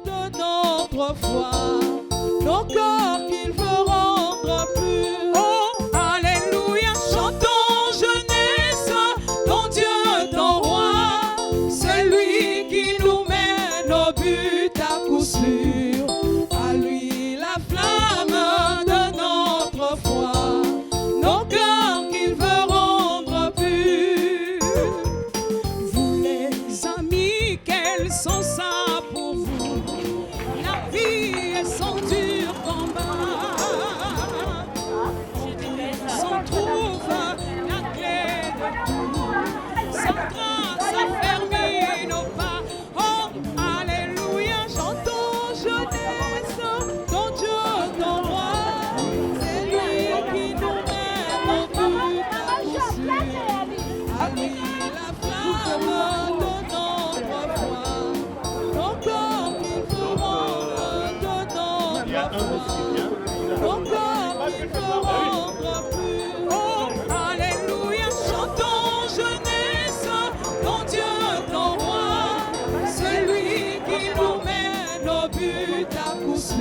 De notre foi, nos corps qu'il veut rendre purs. Oh, alléluia, chantons jeunesse, ton Dieu, ton roi, celui qui nous mène au but à coup sûr. À lui la flamme de notre foi, nos cœurs qu'il veut rendre purs. Vous les amis, quels sont ça pour vous? La vie est son dur combat. S'en trouve la clé de tout. Sa grâce affermit nos pas. Oh, alléluia, chantons jeunesse, ton Dieu, ton roi. C'est lui qui nous mène au but à coup sûr. À lui la flamme de notre foi, nos corps qui feront de notre foi, nos corps qui feront purs. Oh, alléluia, chantons jeunesse, ton Dieu, ton roi, celui qui nous mène au but à coup sûr.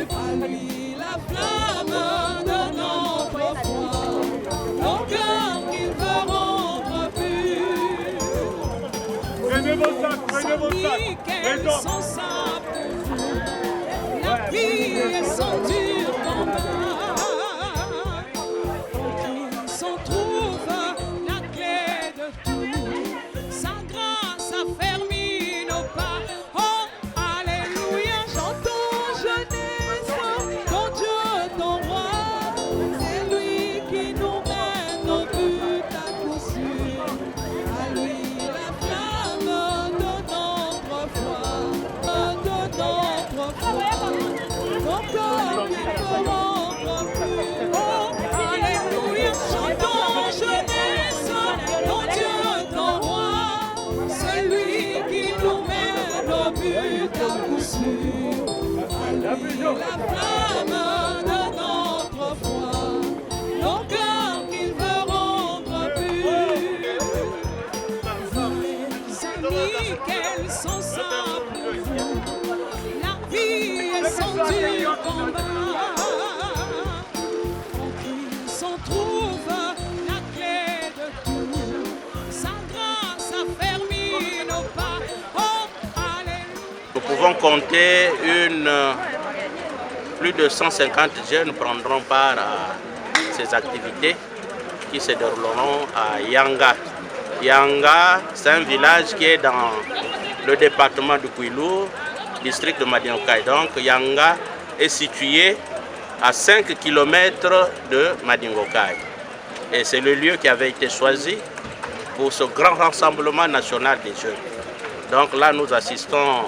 À lui la flamme de notre foi, nos cœurs qui feront purs. Prenez vos sacs, prenez vos sacs. Quels sont ça pour vous? La vie est son dur combat. Qui s'en trouve la clé de tout. Sa grâce affermit nos pas. Oh, alléluia, chantons jeunesse, ton Dieu, ton roi. C'est lui qui nous mène au but à coup sûr. À lui la flamme de notre foi, de notre foi, nos corps qui feront purs. Oh, alléluia, chantons jeunesse, ton Dieu, ton roi, celui qui nous mène au but à coup sûr. À lui la flamme de notre foi, nos cœurs qu'il veut rendre purs. Vous les amis, quels sont ça pour vous? La vie est son dur combat. En qui s'en trouve la clé de tout. Sa grâce affermit nos pas. Oh, alléluia. Nous pouvons compter plus de 150 jeunes prendront part à ces activités qui se dérouleront à Yanga. Yanga, c'est un village qui est dans le département de Kwilu, district de Madingokai. Donc Yanga est situé à 5 km de Madingokai. Et c'est le lieu qui avait été choisi pour ce grand rassemblement national des jeunes. Donc là, nous assistons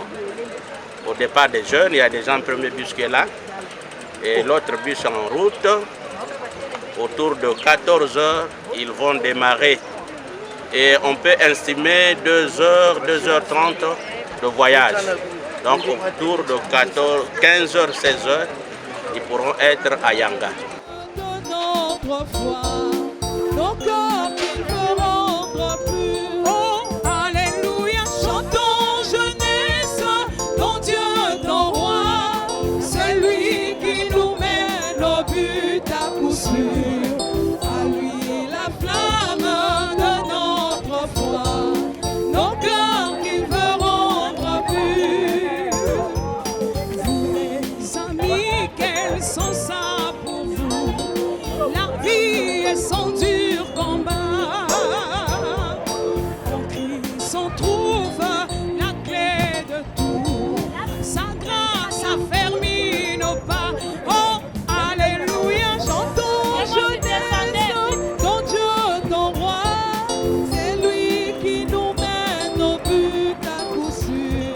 au départ des jeunes. Il y a déjà un premier bus qui est là et l'autre bus en route. Autour de 14 heures, ils vont démarrer. Et on peut estimer 2 heures, 2h30 de voyage. Donc autour de 15 heures, 16 heures, ils pourront être à Yanga. De notre foi, nos corps qu'il veut rendre purs. Oh, alléluia, chantons jeunesse, ton Dieu, ton roi, celui qui nous mène au but à coup sûr. À lui la flamme de notre foi, nos cœurs qu'il veut rendre purs. Vous les amis, quels sont ça pour vous? La vie est son dur combat. En qui s'en trouve la clé de tout. Sa grâce affermit nos pas. Oh, alléluia, chantons jeunesse, ton Dieu, ton roi. C'est lui qui nous mène au but à coup sûr.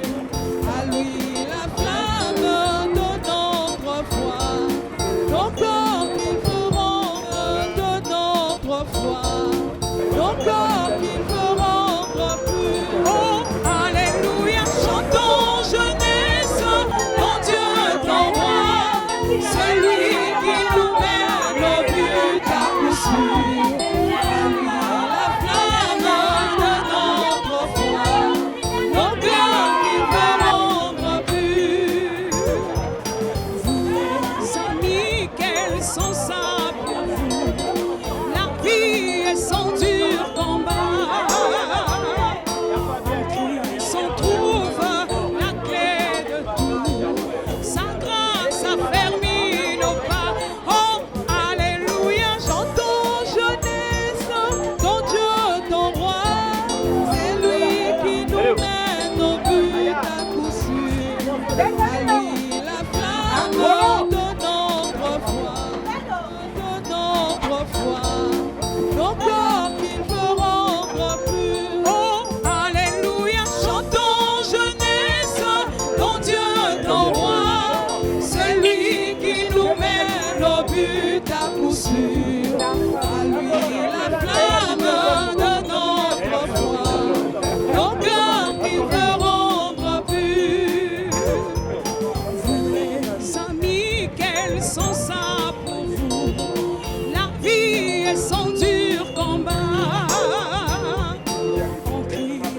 À lui la flamme de notre foi, nos corps qui feront de notre foi, nos corps qui feront purs.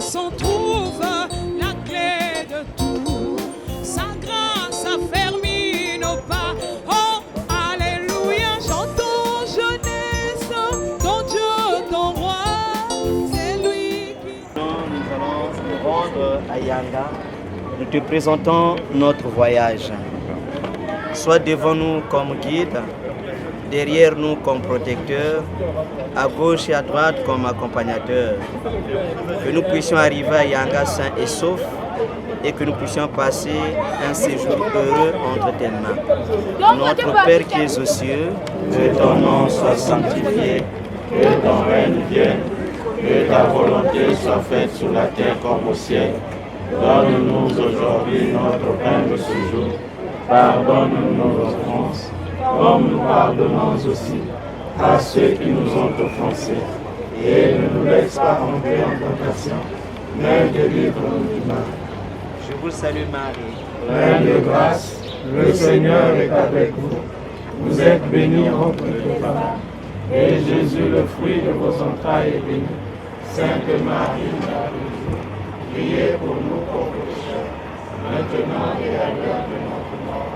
s'en trouve la clé de tout. Sa grâce affermit nos pas. Oh, alléluia, chantons jeunesse, ton Dieu, ton roi, c'est lui qui... Nous allons nous rendre à Yanga. Nous te présentons notre voyage. Sois devant nous comme guide, derrière nous comme protecteur, à gauche et à droite comme accompagnateur. Que nous puissions arriver à Yanga sains et saufs et que nous puissions passer un séjour heureux entre tes mains. Notre Père qui es aux cieux, que ton nom soit sanctifié, que ton règne vienne, que ta volonté soit faite sur la terre comme au ciel. Donne-nous aujourd'hui notre pain de ce jour. Pardonne-nous nos offenses, comme nous pardonnons aussi à ceux qui nous ont offensés. Et ne nous laisse pas entrer en tentation, mais délivre-nous du mal. Je vous salue Marie, pleine de grâce, le Seigneur est avec vous. Vous êtes bénie entre les femmes, et Jésus, le fruit de vos entrailles, est béni. Sainte Marie, Mère de Dieu, priez pour nous pauvres pécheurs, maintenant et à l'heure de notre mort.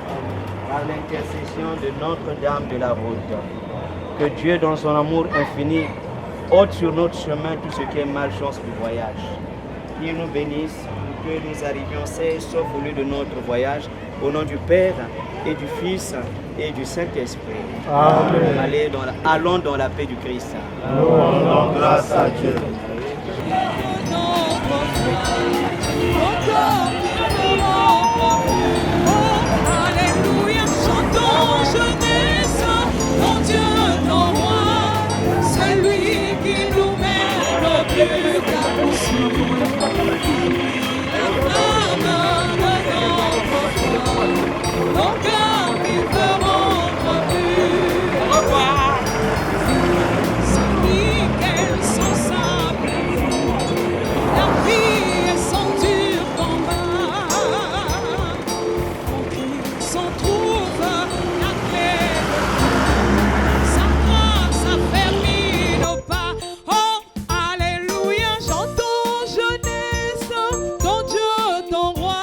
Par l'intercession de Notre-Dame de la Route, que Dieu, dans son amour infini, ôte sur notre chemin tout ce qui est malchance du voyage. Qu'il nous bénisse pour que nous arrivions sains et saufs au lieu de notre voyage, au nom du Père et du Fils et du Saint-Esprit. Amen. Allons dans la paix du Christ. Nous rendons grâce à Dieu. Alléluia, chantons jeunesse, ton Dieu, ton roi, celui qui nous mène au but à coup sûr. La flamme de notre foi, nos cœurs qui feront pur. Au revoir. Saint-Michel, son sable, la vie est son dur combat. En Christ on trouve la clé de tout. Sa grâce affermit nos pas. Oh, alléluia, chantons jeunesse, ton Dieu, ton roi,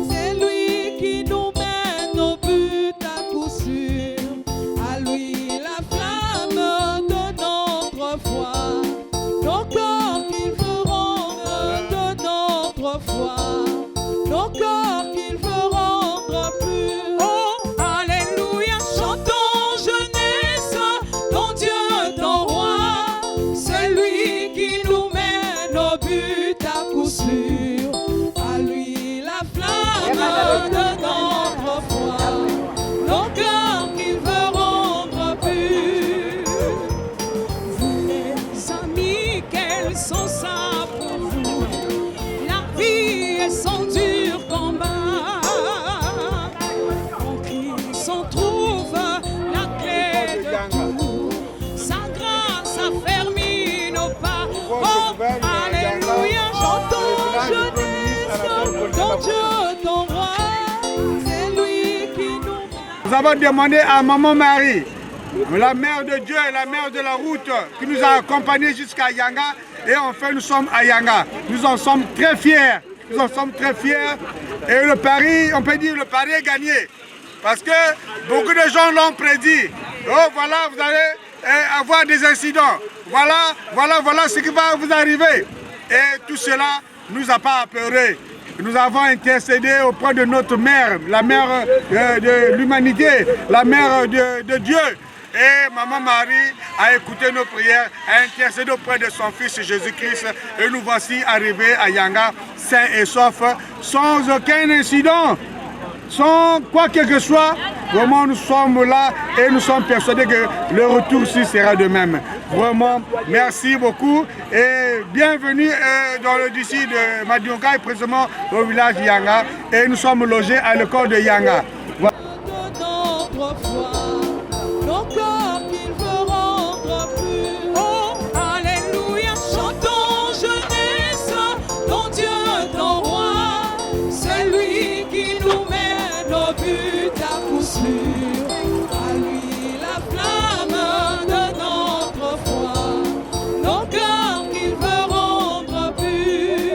c'est lui qui nous mène au but à coup sûr. À lui la flamme de notre foi, nos corps qu'il veut rendre de notre foi, nos corps qu'il veut rendre purs. Oh, alléluia, chantons jeunesse, ton Dieu, ton roi, celui qui nous mène au but à coup sûr. À lui la flamme de notre foi, nos cœurs qu'il veut rendre purs. Vous les amis, quels sont ça pour vous? La vie est son dur combat. En Christ on trouve la clé de tout. Sa grâce affermit nos pas. Oh, alléluia, chantons jeunesse, ton Dieu, ton roi, c'est lui qui nous... Nous avons demandé à Maman Marie, la mère de Dieu et la mère de la route, qui nous a accompagnés jusqu'à Yanga. Et enfin, nous sommes à Yanga. Nous en sommes très fiers. Nous en sommes très fiers. Et le pari, on peut dire le pari est gagné. Parce que beaucoup de gens l'ont prédit. Oh, voilà, vous allez avoir des incidents. Voilà ce qui va vous arriver. Et tout cela ne nous a pas apeurés. Nous avons intercédé auprès de notre mère, la mère de l'humanité, la mère de Dieu. Et Maman Marie a écouté nos prières, a intercédé auprès de son Fils Jésus-Christ. Et nous voici arrivés à Yanga, sains et saufs, sans aucun incident, sans quoi que ce soit. Vraiment, nous sommes là et nous sommes persuadés que le retour ici sera de même. Vraiment, merci beaucoup et bienvenue d'ici de Madioka et précisément au village de Yanga. Et nous sommes logés à l'école de Yanga. Voilà. Nos corps qu'il veut rendre purs. Oh, alléluia, chantons jeunesse, ton Dieu, ton roi, celui qui nous mène au but à coup sûr. À lui la flamme de notre foi, nos cœurs qu'il veut rendre purs.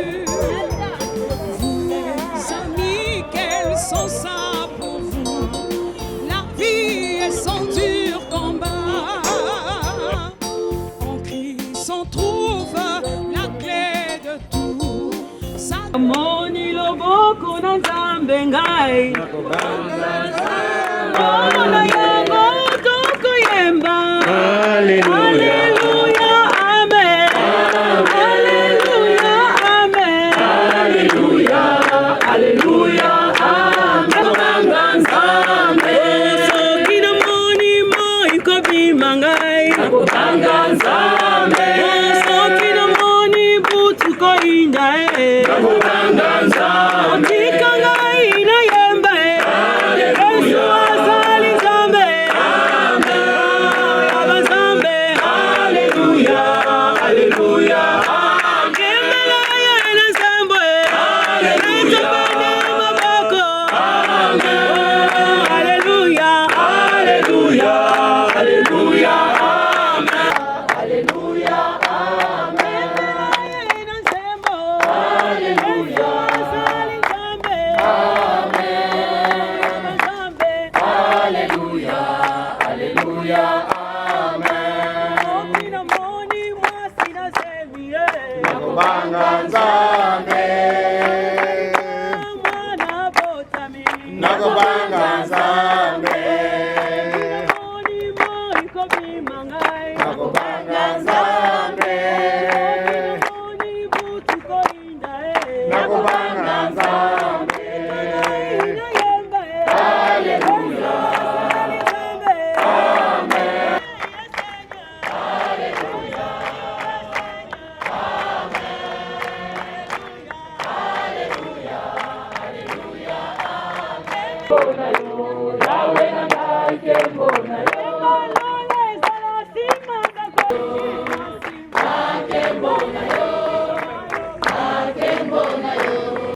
Moni loboko na nzambe ngai Bona yango toko yemba Alleluia amen Alleluia amen Alleluia Alleluia amen Nzambe soki na moni moi kobima ngai Nakobanga Nzambe soki na moni butu koinda Nakobanga Nzambe Otika ngai na yemba Yesu azali Nzambe Amen Yaba Nzambe Alleluia Alleluia Kembela ya na Nzambe Alleluia maboko Amen Alleluia Alleluia Alleluia Amen Alleluia Amen na Nzambe Alleluia azali Nzambe Amen Nzambe Alleluia Alleluia Amen Okina moni mwasi na zemie Nakobanga Nzambe Mwana botami Nakobanga Nzambe Moni moi kobima ngai Nakobanga Nzambe Moni butu koinda Nakobanga Nzambe Alleluia Amen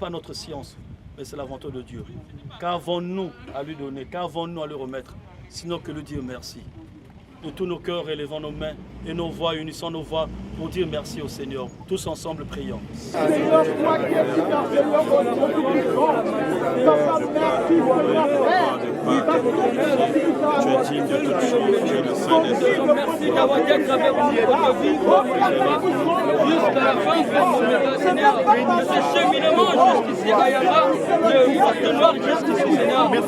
Pas notre science, mais c'est la volonté de Dieu. Qu'avons-nous à lui donner? Qu'avons-nous à lui remettre? Sinon que lui dire merci. De tous nos cœurs, élevons nos mains et nos voix, unissons nos voix pour dire merci au Seigneur. Tous ensemble, prions. Seigneur, toi qui es super, je lui Tu es digne de toutes choses, tu es le Saint des Saints. Merci d'avoir été à travers notre vie jusqu'à la fin de Seigneur. De ce cheminement jusqu'ici à Yanga, de votre noir jusqu'ici, Seigneur. Nous te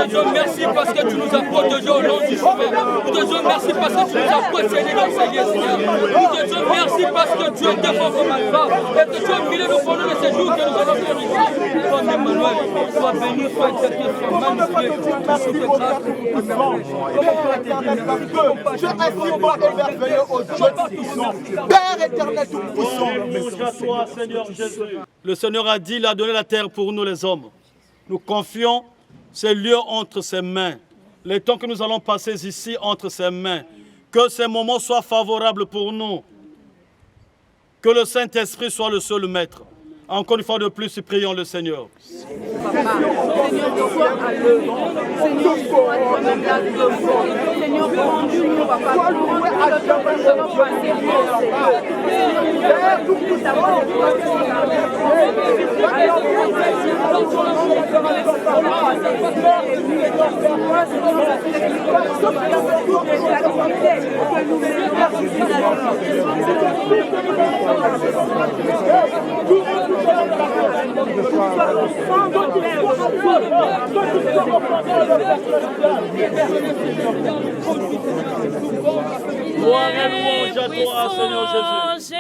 disons merci parce que tu nous as protégés au long du chemin. Nous te disons merci parce que tu nous as protégés dans ces lieux, Seigneur. Nous te disons merci parce que tu es défendu comme alpha et que tu as mis nous pendant de ces jours que nous allons faire ici. Toi, Emmanuel, sois béni, sois exalté, sois magnifié. Tout ce que grâce. Je suis bon et merveilleux aux yeux. Père éternel tout-puissant. À toi, Seigneur Jésus. Le Seigneur a dit, il a donné la terre pour nous les hommes. Nous confions ces lieux entre ses mains. Les temps que nous allons passer ici entre ses mains. Que ces moments soient favorables pour nous. Que le Saint-Esprit soit le seul maître. Encore une fois de plus, prions le Seigneur. Seigneur, sois à l'œuvre. Seigneur, sois à l'œuvre. Seigneur, conduis-nous, papa. Nous allons passer Seigneur, tout d'abord, Gloire et louange à toi, Seigneur Jésus.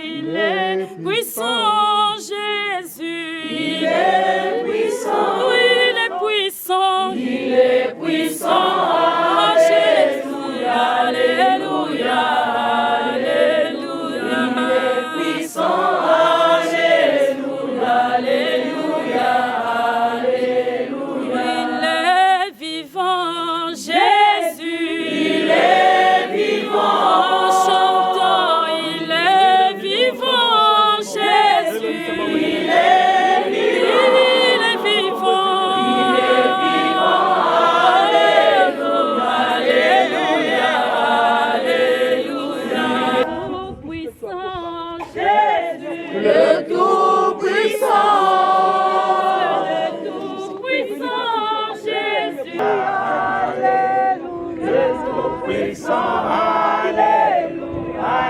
Il est puissant, Jésus. Il est puissant. Oui, il est puissant. Il est puissant. Oh, Jésus. Alléluia. Alléluia. Il est puissant. Oh, Jésus. Alléluia. Alléluia. Il est vivant, Jésus. Il est vivant. En chantant, il est vivant, Jésus. Il est vivant. Il est vivant. Il est vivant. Alléluia. Alléluia. Alléluia. Tout-puissant, Jésus. Le Tout-puissant. Le Tout-puissant, Jésus. Alléluia. Le Tout-puissant. Alléluia.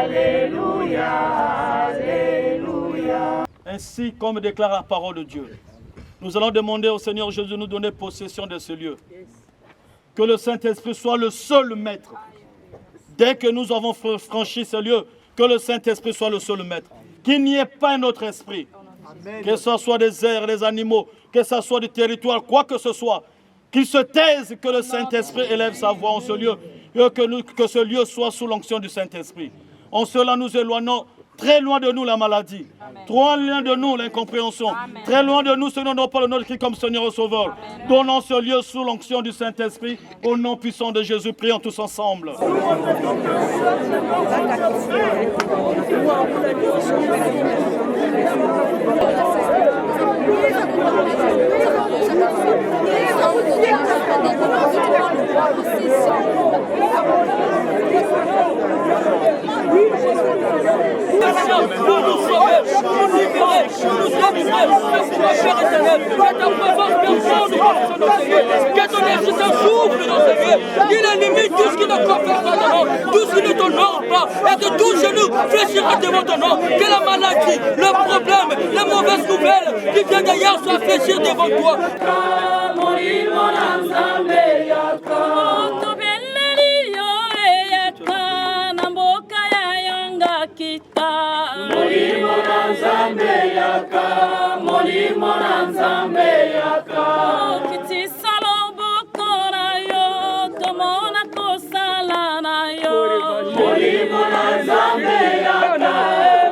ainsi comme déclare la parole de Dieu. Nous allons demander au Seigneur Jésus de nous donner possession de ce lieu. Que le Saint-Esprit soit le seul maître. Dès que nous avons franchi ce lieu, que le Saint-Esprit soit le seul maître. Qu'il n'y ait pas un autre esprit. Que ce soit des airs, des animaux, que ce soit du territoire, quoi que ce soit. Qu'il se taise, que le Saint-Esprit élève sa voix en ce lieu. Et que ce lieu soit sous l'onction du Saint-Esprit. En cela, nous éloignons très loin de nous la maladie. Très loin de nous l'incompréhension. Très loin de nous ceux qui n'ont pas le nom de Christ comme Seigneur et Sauveur. Donnons ce lieu sous l'onction du Saint-Esprit. Au nom puissant de Jésus, prions tous ensemble. Pour nous sauver, pour nous libérer, pour nous délivrer, Père éternel, que ta présence personne dans nos Seigneur, que ton esprit souffle dans ces lieux, qu'il élimine tout ce qui ne confère pas ton nom, tout ce qui ne t'honore pas, et que tout genou fléchira devant ton nom, que la maladie, le problème, les mauvaises nouvelles qui viennent d'ailleurs soient fléchir devant toi. Molimo na Nzambe yaka Kiti salobo kona yo tomona kosala na yo Molimo na Nzambe yaka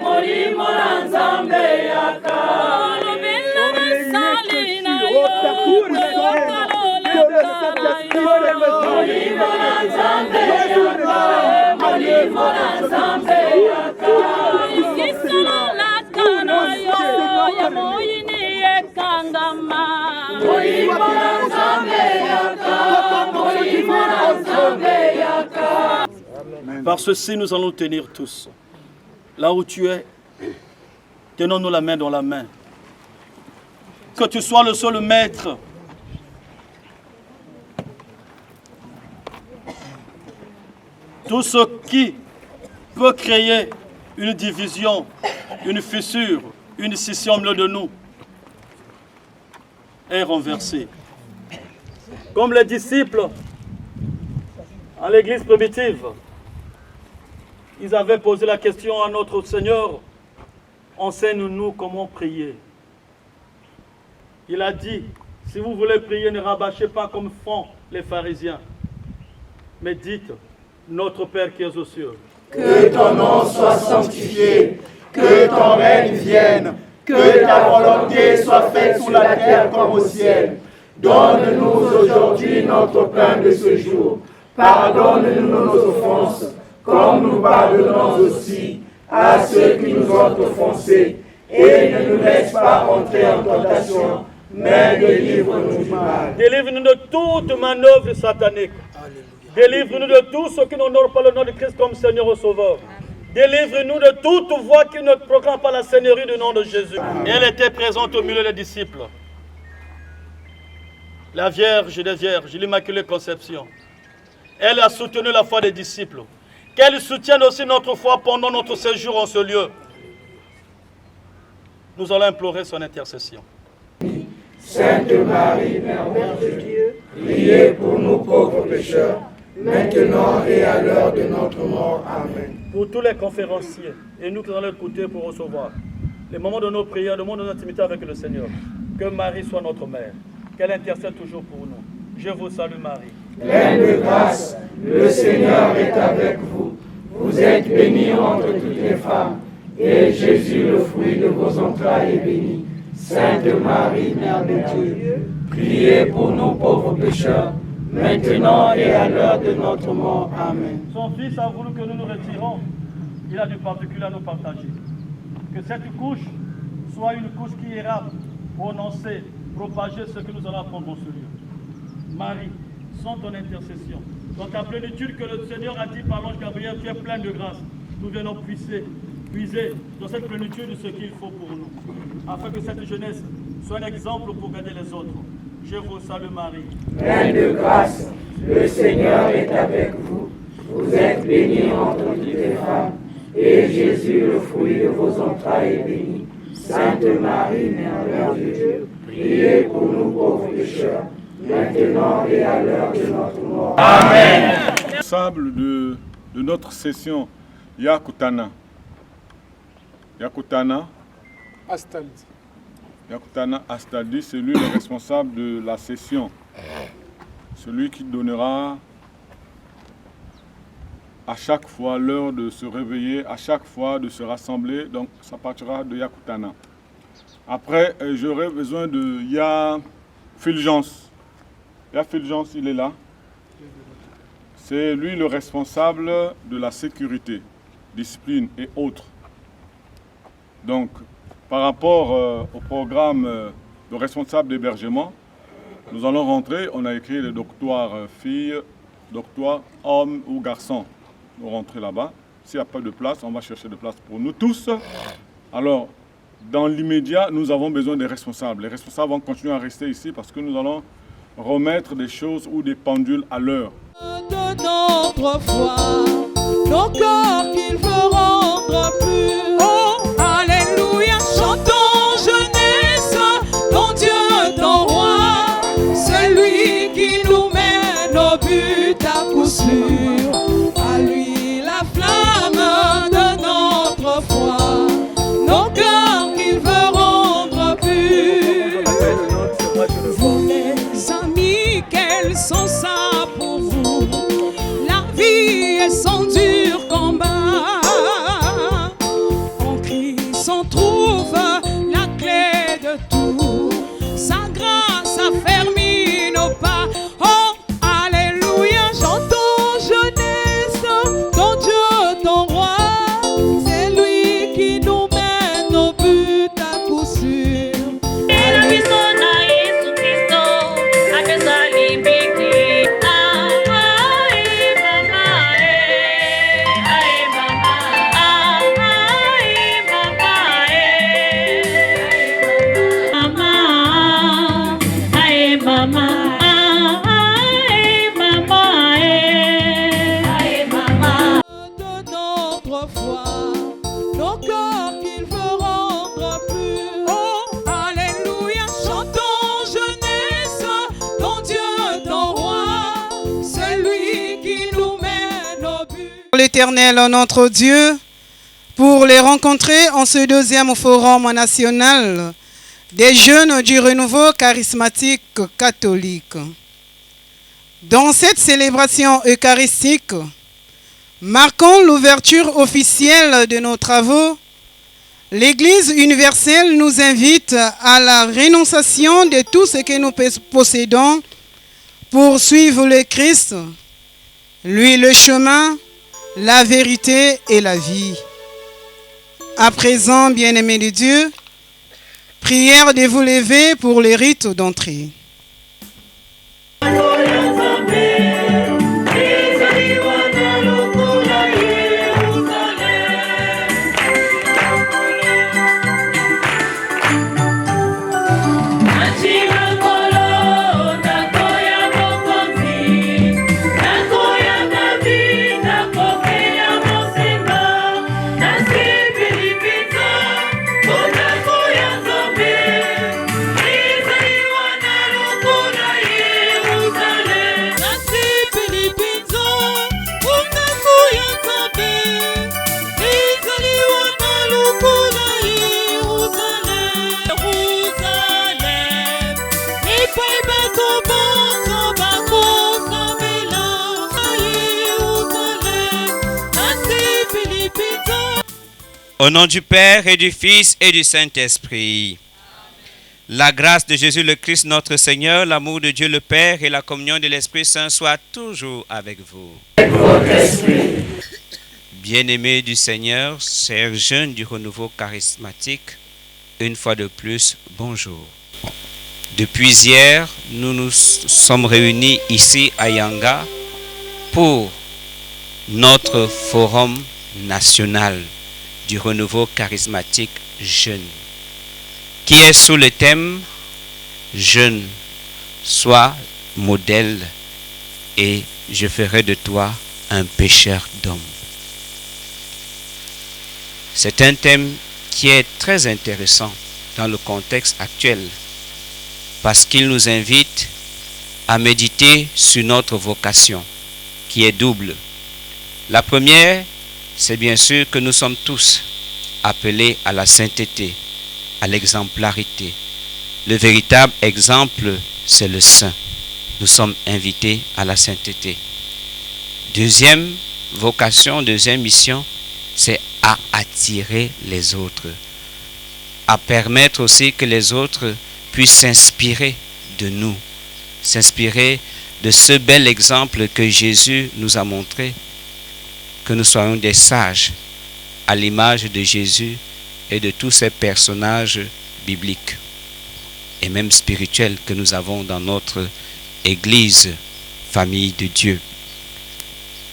Molimo na Nzambe yaka Lobela na sali na yo Molimo na Nzambe yaka Molimo na Nzambe yaka Kisala kana yo ya moyini ekangama Molimo na Nzambe yaka Molimo na Nzambe yaka. Par ceci, nous allons tenir tous. Là où tu es, tenons-nous la main dans la main. Que tu sois le seul maître. Tout ce qui peut créer une division, une fissure, une scission au milieu de nous est renversé. Comme les disciples à l'église primitive, ils avaient posé la question à notre Seigneur, enseigne-nous comment prier. Il a dit, si vous voulez prier, ne rabâchez pas comme font les pharisiens, mais dites, notre Père qui es aux cieux. Que ton nom soit sanctifié, que ton règne vienne, que ta volonté soit faite sur la terre comme au ciel. Donne-nous aujourd'hui notre pain de ce jour. Pardonne-nous nos offenses, comme nous pardonnons aussi à ceux qui nous ont offensés. Et ne nous laisse pas entrer en tentation, mais délivre-nous du mal. Délivre-nous de toute manœuvre satanique. Délivre-nous de tout ce qui n'honore pas le nom de Christ comme Seigneur et Sauveur. Délivre-nous de toute voix qui ne proclame pas la Seigneurie du nom de Jésus. Et elle était présente au milieu des disciples. La Vierge des Vierges, l'Immaculée Conception. Elle a soutenu la foi des disciples. Qu'elle soutienne aussi notre foi pendant notre séjour en ce lieu. Nous allons implorer son intercession. Sainte Marie, Mère de Dieu, priez pour nous pauvres pécheurs, maintenant et à l'heure de notre mort. Amen. Pour tous les conférenciers, et nous qui allons écouter pour recevoir les moments de nos prières, de nos intimités avec le Seigneur, que Marie soit notre mère, qu'elle intercède toujours pour nous. Je vous salue Marie. Pleine de grâce, le Seigneur est avec vous. Vous êtes bénie entre toutes les femmes, et Jésus, le fruit de vos entrailles, est béni. Sainte Marie, Mère de Dieu, priez pour nous pauvres pécheurs, maintenant et à l'heure de notre mort. Amen. Son Fils a voulu que nous nous retirons. Il a du particulier à nous partager. Que cette couche soit une couche qui ira prononcer, propager ce que nous allons apprendre dans ce lieu. Marie, sans ton intercession, dans ta plénitude que le Seigneur a dit par l'ange Gabriel, tu es pleine de grâce. Nous venons puiser dans cette plénitude ce qu'il faut pour nous, afin que cette jeunesse soit un exemple pour guider les autres. Je vous salue Marie. Pleine de grâce, le Seigneur est avec vous. Vous êtes bénie entre toutes les femmes, et Jésus, le fruit de vos entrailles, est béni. Sainte Marie, Mère de Dieu, priez pour nous pauvres pécheurs, maintenant et à l'heure de notre mort. Amen. Responsable de notre session, Yakutana. Yakutana Astadi, c'est lui le responsable de la session. Celui qui donnera à chaque fois l'heure de se réveiller, à chaque fois de se rassembler. Donc ça partira de Yakutana. Après, j'aurai besoin de Fulgence. Fulgence, il est là. C'est lui le responsable de la sécurité, discipline et autres. Donc, par rapport au programme de responsable d'hébergement, nous allons rentrer. On a écrit le doctoire fille, doctoire homme ou garçon. Nous rentrons là-bas. S'il n'y a pas de place, on va chercher de place pour nous tous. Alors, dans l'immédiat, nous avons besoin des responsables. Les responsables vont continuer à rester ici parce que nous allons remettre des choses ou des pendules à l'heure. De notre foi, nos cœurs qu'il veut rendre purs. Oh, alléluia, chantons jeunesse, ton Dieu, ton roi, celui qui nous mène au but à coup sûr. À lui la flamme de notre foi, nos cœurs qu'il veut rendre purs. Vous mes amis, quels sont ça pour vous? La vie est son dur combat. En Christ on trouve la clé de tout. Sa grâce affermit nos pas. Oh, alléluia, chantons jeunesse, ton Dieu, ton roi. C'est lui qui nous mène au but à coup sûr. Nos cœurs qu'il veut rendre purs. Oh, alléluia, chantons jeunesse, ton Dieu, ton roi, celui qui nous mène au but. L'Éternel, notre Dieu, pour les rencontrer en ce deuxième forum national des jeunes du renouveau charismatique catholique. Dans cette célébration eucharistique, marquant l'ouverture officielle de nos travaux, l'Église universelle nous invite à la rénonciation de tout ce que nous possédons pour suivre le Christ, lui le chemin, la vérité et la vie. À présent, bien-aimés de Dieu, prière de vous lever pour les rites d'entrée. Au nom du Père et du Fils et du Saint-Esprit. La grâce de Jésus le Christ notre Seigneur, l'amour de Dieu le Père et la communion de l'Esprit Saint soient toujours avec vous. Avec votre esprit. Bien-aimés du Seigneur, chers jeunes du renouveau charismatique, une fois de plus, bonjour. Depuis hier, nous nous sommes réunis ici à Yanga pour notre forum national du renouveau charismatique jeune, qui est sous le thème « Jeune, sois modèle et je ferai de toi un pécheur d'hommes ». C'est un thème qui est très intéressant dans le contexte actuel, parce qu'il nous invite à méditer sur notre vocation, qui est double. La première, c'est bien sûr que nous sommes tous appelés à la sainteté, à l'exemplarité. Le véritable exemple, c'est le saint. Nous sommes invités à la sainteté. Deuxième vocation, deuxième mission, c'est à attirer les autres, à permettre aussi que les autres puissent s'inspirer de nous, s'inspirer de ce bel exemple que Jésus nous a montré, que nous soyons des sages à l'image de Jésus et de tous ces personnages bibliques et même spirituels que nous avons dans notre Église, famille de Dieu.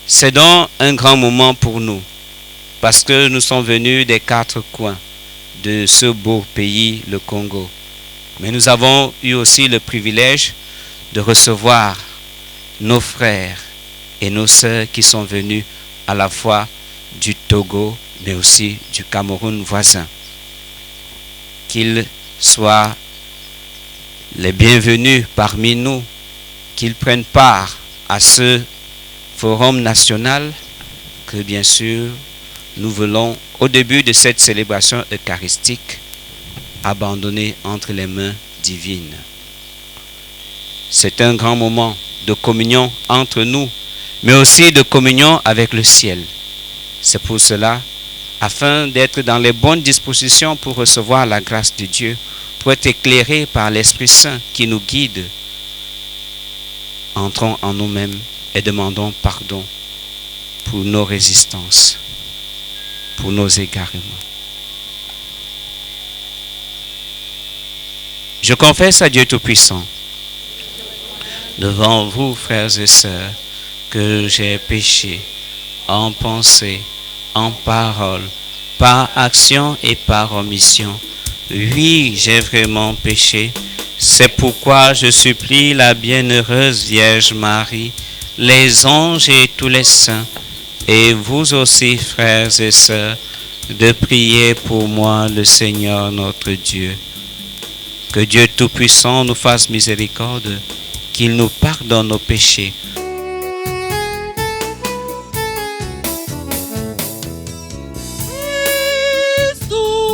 C'est donc un grand moment pour nous, parce que nous sommes venus des quatre coins de ce beau pays, le Congo. Mais nous avons eu aussi le privilège de recevoir nos frères et nos sœurs qui sont venus à la fois du Togo, mais aussi du Cameroun voisin. Qu'ils soient les bienvenus parmi nous, qu'ils prennent part à ce forum national que bien sûr nous voulons au début de cette célébration eucharistique abandonner entre les mains divines. C'est un grand moment de communion entre nous, mais aussi de communion avec le ciel. C'est pour cela, afin d'être dans les bonnes dispositions pour recevoir la grâce de Dieu, pour être éclairés par l'Esprit Saint qui nous guide, entrons en nous-mêmes et demandons pardon pour nos résistances, pour nos égarements. Je confesse à Dieu Tout-Puissant, devant vous, frères et sœurs, que j'ai péché en pensée, en parole, par action et par omission. Oui, j'ai vraiment péché. C'est pourquoi je supplie la bienheureuse Vierge Marie, les anges et tous les saints, et vous aussi, frères et sœurs, de prier pour moi le Seigneur notre Dieu. Que Dieu Tout-Puissant nous fasse miséricorde, qu'il nous pardonne nos péchés. Cristo,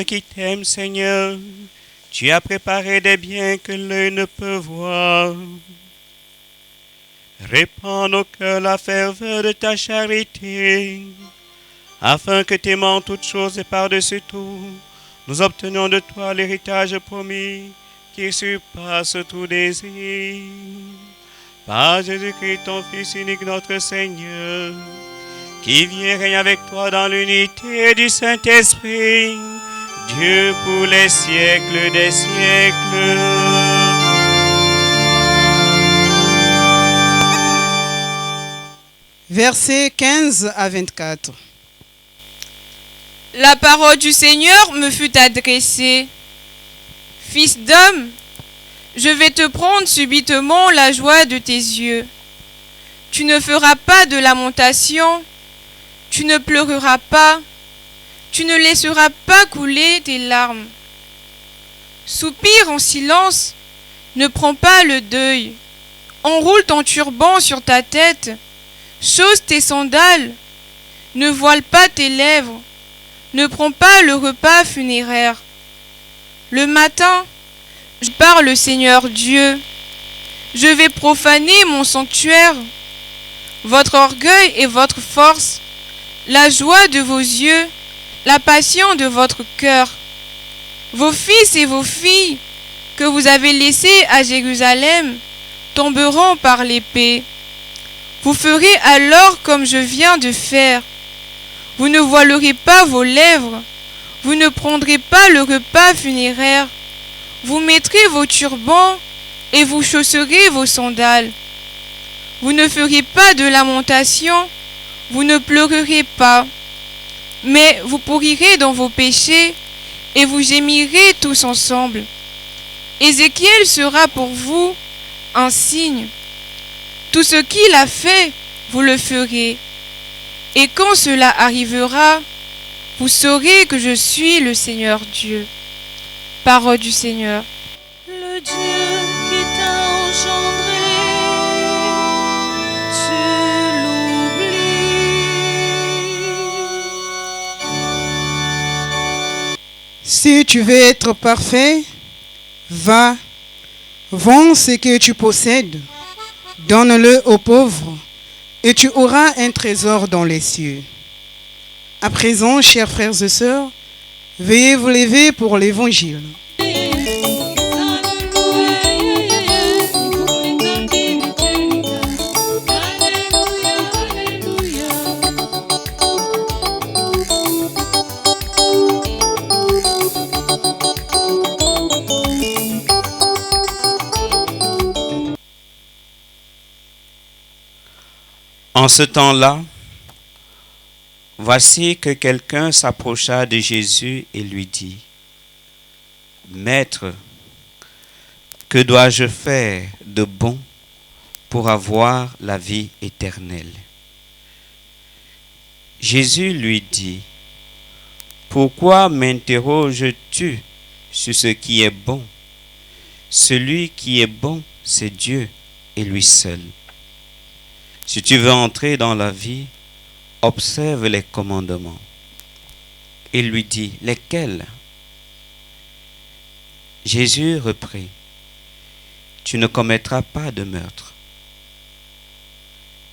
qui t'aiment, Seigneur, tu as préparé des biens que l'œil ne peut voir. Répands nos cœurs la ferveur de ta charité, afin que t'aimant toutes choses et par-dessus tout, nous obtenions de toi l'héritage promis qui surpasse tout désir. Par Jésus-Christ, ton Fils unique, notre Seigneur, qui vit et règne avec toi dans l'unité du Saint-Esprit, Dieu pour les siècles des siècles. Versets 15 à 24. La parole du Seigneur me fut adressée. Fils d'homme, je vais te prendre subitement la joie de tes yeux. Tu ne feras pas de lamentation, tu ne pleureras pas, tu ne laisseras pas couler tes larmes. Soupire en silence, ne prends pas le deuil. Enroule ton turban sur ta tête, chausse tes sandales, ne voile pas tes lèvres, ne prends pas le repas funéraire. Le matin, je parle le Seigneur Dieu. Je vais profaner mon sanctuaire. Votre orgueil et votre force, la joie de vos yeux, la passion de votre cœur. Vos fils et vos filles que vous avez laissés à Jérusalem tomberont par l'épée. Vous ferez alors comme je viens de faire. Vous ne voilerez pas vos lèvres, vous ne prendrez pas le repas funéraire. Vous mettrez vos turbans et vous chausserez vos sandales. Vous ne ferez pas de lamentation, vous ne pleurerez pas. Mais vous pourrirez dans vos péchés et vous gémirez tous ensemble. Ézéchiel sera pour vous un signe. Tout ce qu'il a fait, vous le ferez. Et quand cela arrivera, vous saurez que je suis le Seigneur Dieu. Parole du Seigneur. Le Dieu qui t'a engendré, tu l'oublies. Si tu veux être parfait, va, vends ce que tu possèdes, donne-le aux pauvres, et tu auras un trésor dans les cieux. À présent, chers frères et sœurs, veuillez vous lever pour l'évangile. En ce temps-là, voici que quelqu'un s'approcha de Jésus et lui dit, « Maître, que dois-je faire de bon pour avoir la vie éternelle ?» Jésus lui dit, « Pourquoi m'interroges-tu sur ce qui est bon? Celui qui est bon, c'est Dieu et lui seul. Si tu veux entrer dans la vie, observe les commandements. » Il lui dit, « Lesquels ?» Jésus reprit, « Tu ne commettras pas de meurtre.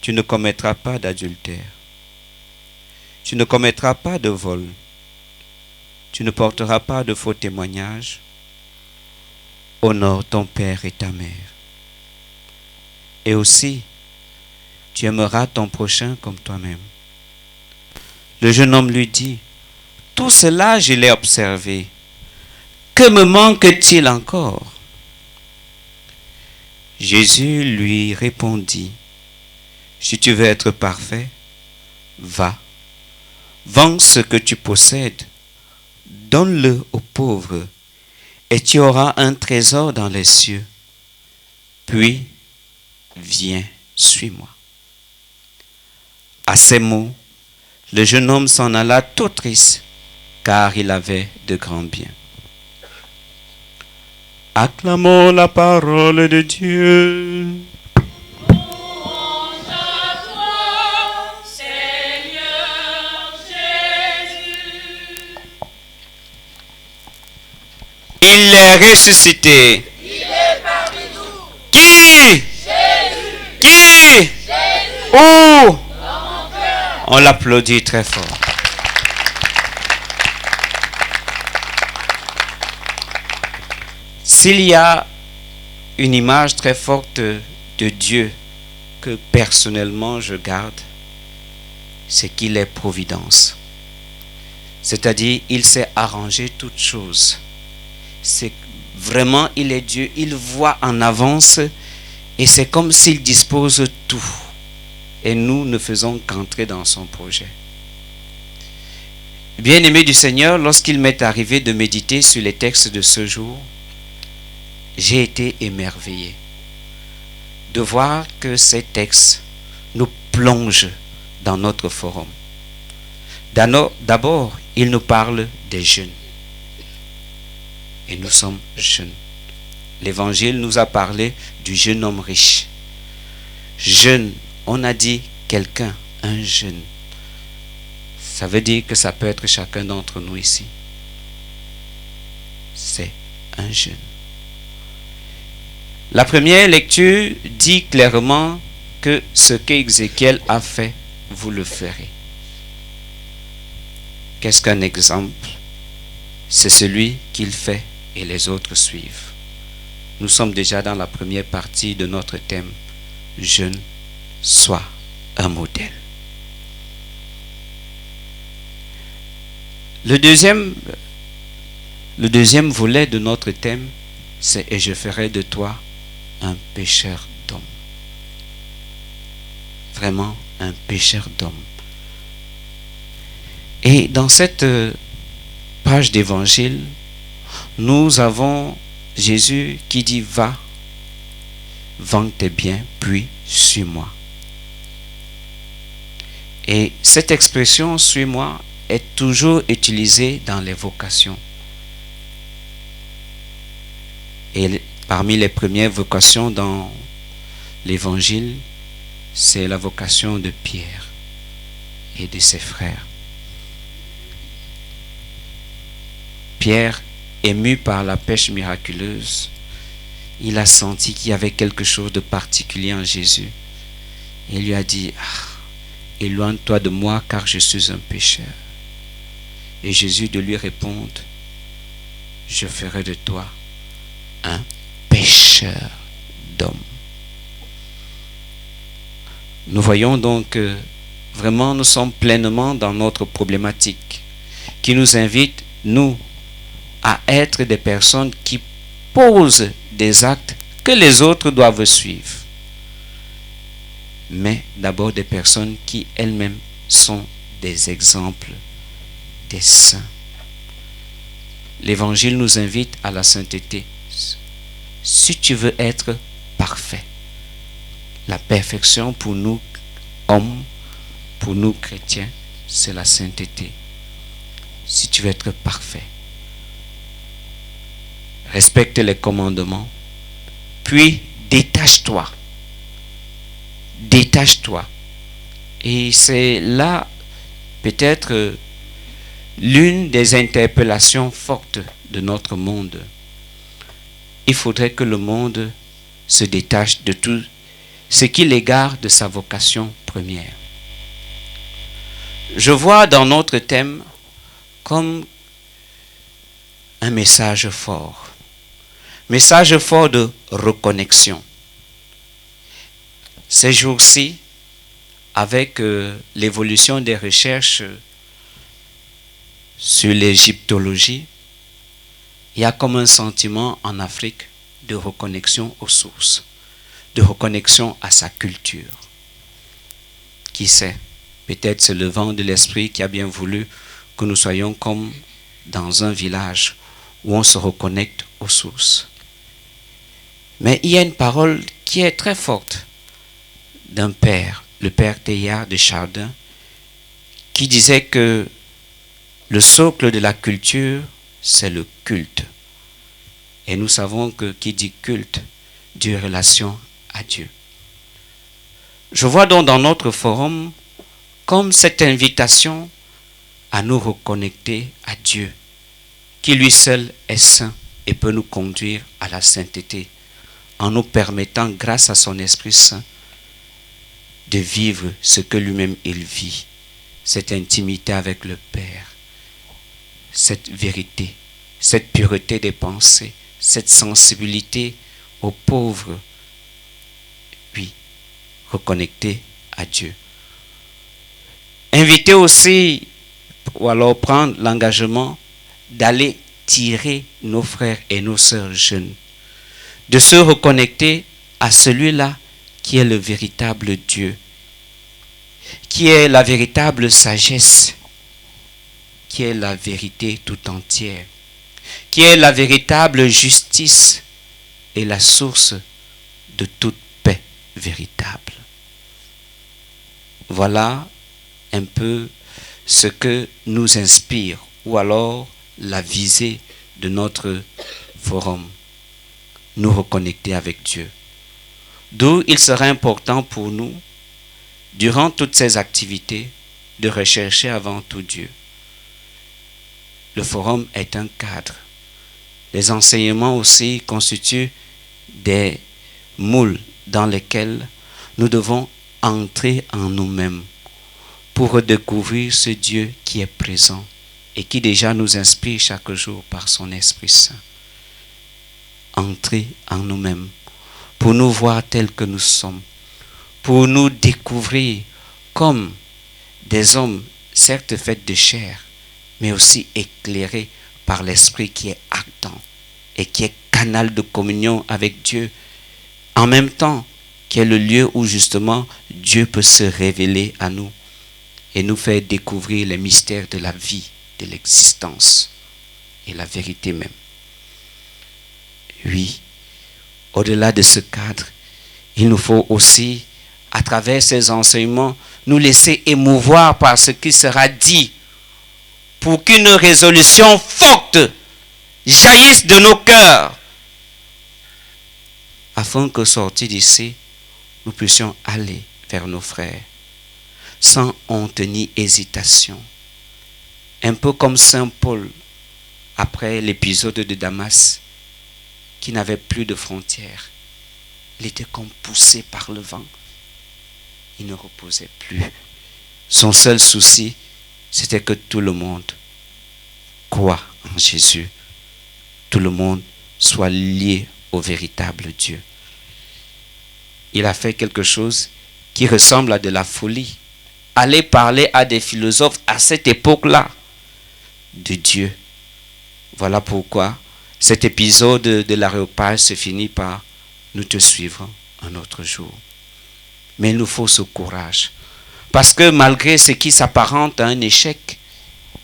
Tu ne commettras pas d'adultère. Tu ne commettras pas de vol. Tu ne porteras pas de faux témoignages. Honore ton père et ta mère. Et aussi, tu aimeras ton prochain comme toi-même. » Le jeune homme lui dit, « Tout cela, je l'ai observé. Que me manque-t-il encore ?» Jésus lui répondit, « Si tu veux être parfait, va, vends ce que tu possèdes, donne-le aux pauvres, et tu auras un trésor dans les cieux. Puis, viens, suis-moi. » À ces mots, le jeune homme s'en alla tout triste, car il avait de grands biens. Acclamons la parole de Dieu. Louange à toi, Seigneur Jésus. est ressuscité. Il est parmi nous. Qui? Jésus. Qui? Jésus. Où? Dans mon cœur. On l'applaudit très fort. S'il y a une image très forte de Dieu que personnellement je garde, c'est qu'il est providence. C'est-à-dire, il sait arranger toutes choses. C'est vraiment, il est Dieu, il voit en avance et c'est comme s'il dispose tout. Et nous ne faisons qu'entrer dans son projet. Bien-aimé du Seigneur, lorsqu'il m'est arrivé de méditer sur les textes de ce jour, j'ai été émerveillé de voir que ces textes nous plongent dans notre forum. D'abord, il nous parle des jeunes. Et nous sommes jeunes. L'Évangile nous a parlé du jeune homme riche. Jeune, on a dit quelqu'un, un jeune. Ça veut dire que ça peut être chacun d'entre nous ici. C'est un jeune. La première lecture dit clairement que ce qu'Ézéchiel a fait, vous le ferez. Qu'est-ce qu'un exemple? C'est celui qu'il fait et les autres suivent. Nous sommes déjà dans la première partie de notre thème. Jeune, sois un modèle. Le deuxième volet de notre thème, c'est « Et je ferai de toi un pécheur d'hommes ». Vraiment un pécheur d'hommes. Et dans cette page d'évangile, nous avons Jésus qui dit « Va, vends tes biens, puis suis-moi ». Et cette expression « suis-moi » est toujours utilisée dans les vocations. Et parmi les premières vocations dans l'évangile, c'est la vocation de Pierre et de ses frères. Pierre, ému par la pêche miraculeuse, il a senti qu'il y avait quelque chose de particulier en Jésus. Il lui a dit, « Éloigne-toi de moi car je suis un pécheur. » Et Jésus de lui répondre, « Je ferai de toi un pécheur d'hommes. » Nous voyons donc que vraiment nous sommes pleinement dans notre problématique qui nous invite, nous, à être des personnes qui posent des actes que les autres doivent suivre. Mais d'abord des personnes qui elles-mêmes sont des exemples des saints. L'Évangile nous invite à la sainteté. Si tu veux être parfait, la perfection pour nous hommes, pour nous chrétiens, c'est la sainteté. Si tu veux être parfait, respecte les commandements, puis détache-toi. Détache-toi. Et c'est là peut-être l'une des interpellations fortes de notre monde. Il faudrait que le monde se détache de tout ce qui l'égare de sa vocation première. Je vois dans notre thème comme un message fort de reconnexion. Ces jours-ci, avec l'évolution des recherches sur l'égyptologie, il y a comme un sentiment en Afrique de reconnexion aux sources, de reconnexion à sa culture. Qui sait, peut-être c'est le vent de l'esprit qui a bien voulu que nous soyons comme dans un village où on se reconnecte aux sources. Mais il y a une parole qui est très forte d'un père, le père Teilhard de Chardin, qui disait que le socle de la culture, c'est le culte. Et nous savons que qui dit culte, dit relation à Dieu. Je vois donc dans notre forum comme cette invitation à nous reconnecter à Dieu, qui lui seul est saint, et peut nous conduire à la sainteté en nous permettant, grâce à son Esprit Saint, de vivre ce que lui-même il vit, cette intimité avec le Père, cette vérité, cette pureté des pensées, cette sensibilité aux pauvres, oui, reconnectés à Dieu. Inviter aussi, ou alors prendre l'engagement d'aller tirer nos frères et nos sœurs jeunes, de se reconnecter à celui-là qui est le véritable Dieu, qui est la véritable sagesse, qui est la vérité tout entière, qui est la véritable justice et la source de toute paix véritable. Voilà un peu ce que nous inspire, ou alors la visée de notre forum, nous reconnecter avec Dieu. D'où il sera important pour nous, durant toutes ces activités, de rechercher avant tout Dieu. Le forum est un cadre. Les enseignements aussi constituent des moules dans lesquels nous devons entrer en nous-mêmes pour redécouvrir ce Dieu qui est présent et qui déjà nous inspire chaque jour par son Esprit Saint. Entrer en nous-mêmes pour nous voir tels que nous sommes, pour nous découvrir comme des hommes certes faits de chair, mais aussi éclairés par l'Esprit qui est ardent et qui est canal de communion avec Dieu, en même temps qui est le lieu où justement Dieu peut se révéler à nous et nous faire découvrir les mystères de la vie, de l'existence et la vérité même. Oui, au-delà de ce cadre, il nous faut aussi, à travers ces enseignements, nous laisser émouvoir par ce qui sera dit pour qu'une résolution forte jaillisse de nos cœurs, afin que sortis d'ici, nous puissions aller vers nos frères, sans honte ni hésitation. Un peu comme Saint Paul, après l'épisode de Damas, qui n'avait plus de frontières. Il était comme poussé par le vent. Il ne reposait plus. Son seul souci, c'était que tout le monde croit en Jésus. Tout le monde soit lié au véritable Dieu. Il a fait quelque chose qui ressemble à de la folie. Aller parler à des philosophes à cette époque-là de Dieu. Voilà pourquoi cet épisode de l'aréopage se finit par « Nous te suivrons un autre jour ». Mais il nous faut ce courage. Parce que malgré ce qui s'apparente à un échec,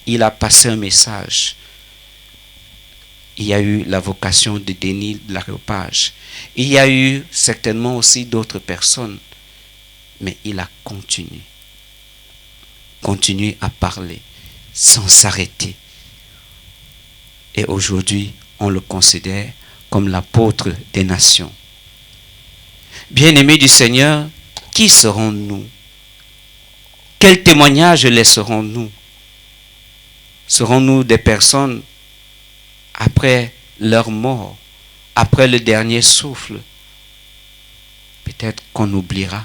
il a passé un message. Il y a eu la vocation de Denis de l'aréopage. Il y a eu certainement aussi d'autres personnes. Mais il a continué. Continué à parler sans s'arrêter. Et aujourd'hui, on le considère comme l'apôtre des nations. Bien-aimés du Seigneur, qui serons-nous? Quel témoignage laisserons-nous? Serons-nous des personnes après leur mort, après le dernier souffle? Peut-être qu'on oubliera.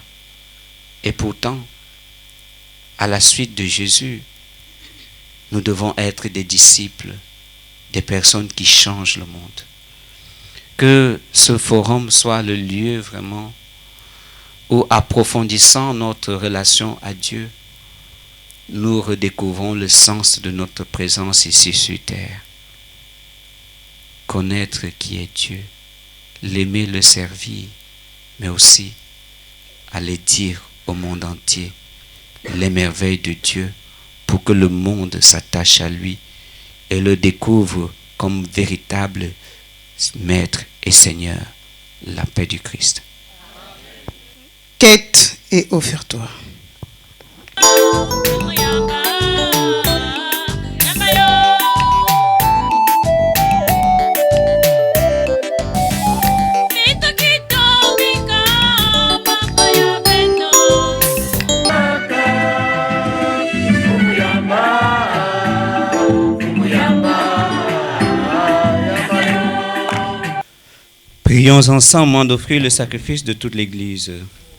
Et pourtant, à la suite de Jésus, nous devons être des disciples, des personnes qui changent le monde. Que ce forum soit le lieu vraiment où, approfondissant notre relation à Dieu, nous redécouvrons le sens de notre présence ici sur terre. Connaître qui est Dieu, l'aimer, le servir, mais aussi aller dire au monde entier les merveilles de Dieu pour que le monde s'attache à lui et le découvre comme véritable Maître et Seigneur, la paix du Christ. Quête et offertoire. Prions ensemble d'offrir le sacrifice de toute l'Église.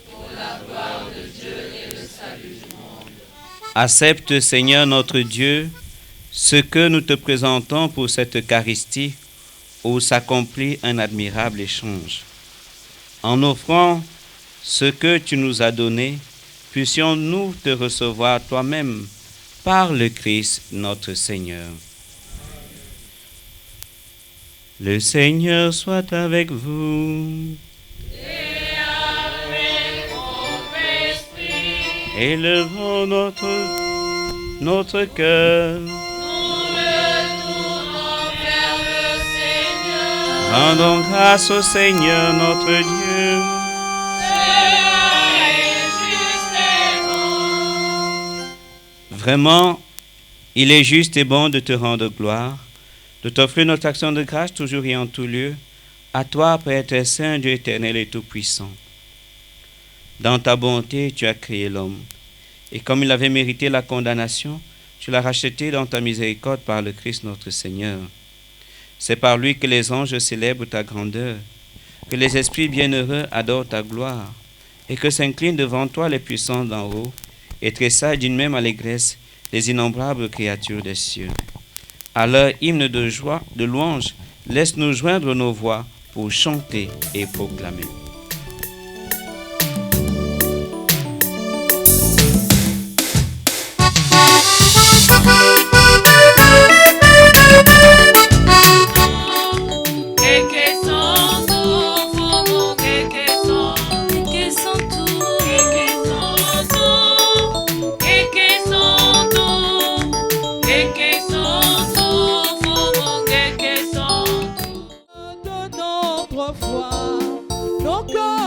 Pour la gloire de Dieu et le salut du monde. Accepte, Seigneur notre Dieu, ce que nous te présentons pour cette Eucharistie où s'accomplit un admirable échange. En offrant ce que tu nous as donné, puissions-nous te recevoir toi-même par le Christ notre Seigneur. Le Seigneur soit avec vous. Et avec votre esprit. Élevons notre cœur. Nous le tournons vers le Seigneur. Rendons grâce au Seigneur notre Dieu. Cela est juste et bon. Vraiment, il est juste et bon de te rendre gloire, de t'offrir notre action de grâce toujours et en tout lieu, à toi, Père très saint, Dieu éternel et tout-puissant. Dans ta bonté, tu as créé l'homme, et comme il avait mérité la condamnation, tu l'as racheté dans ta miséricorde par le Christ notre Seigneur. C'est par lui que les anges célèbrent ta grandeur, que les esprits bienheureux adorent ta gloire, et que s'inclinent devant toi les puissants d'en haut, et tressaillent d'une même allégresse les innombrables créatures des cieux. À leur hymne de joie, de louange, laisse-nous joindre nos voix pour chanter et proclamer. Nos cœurs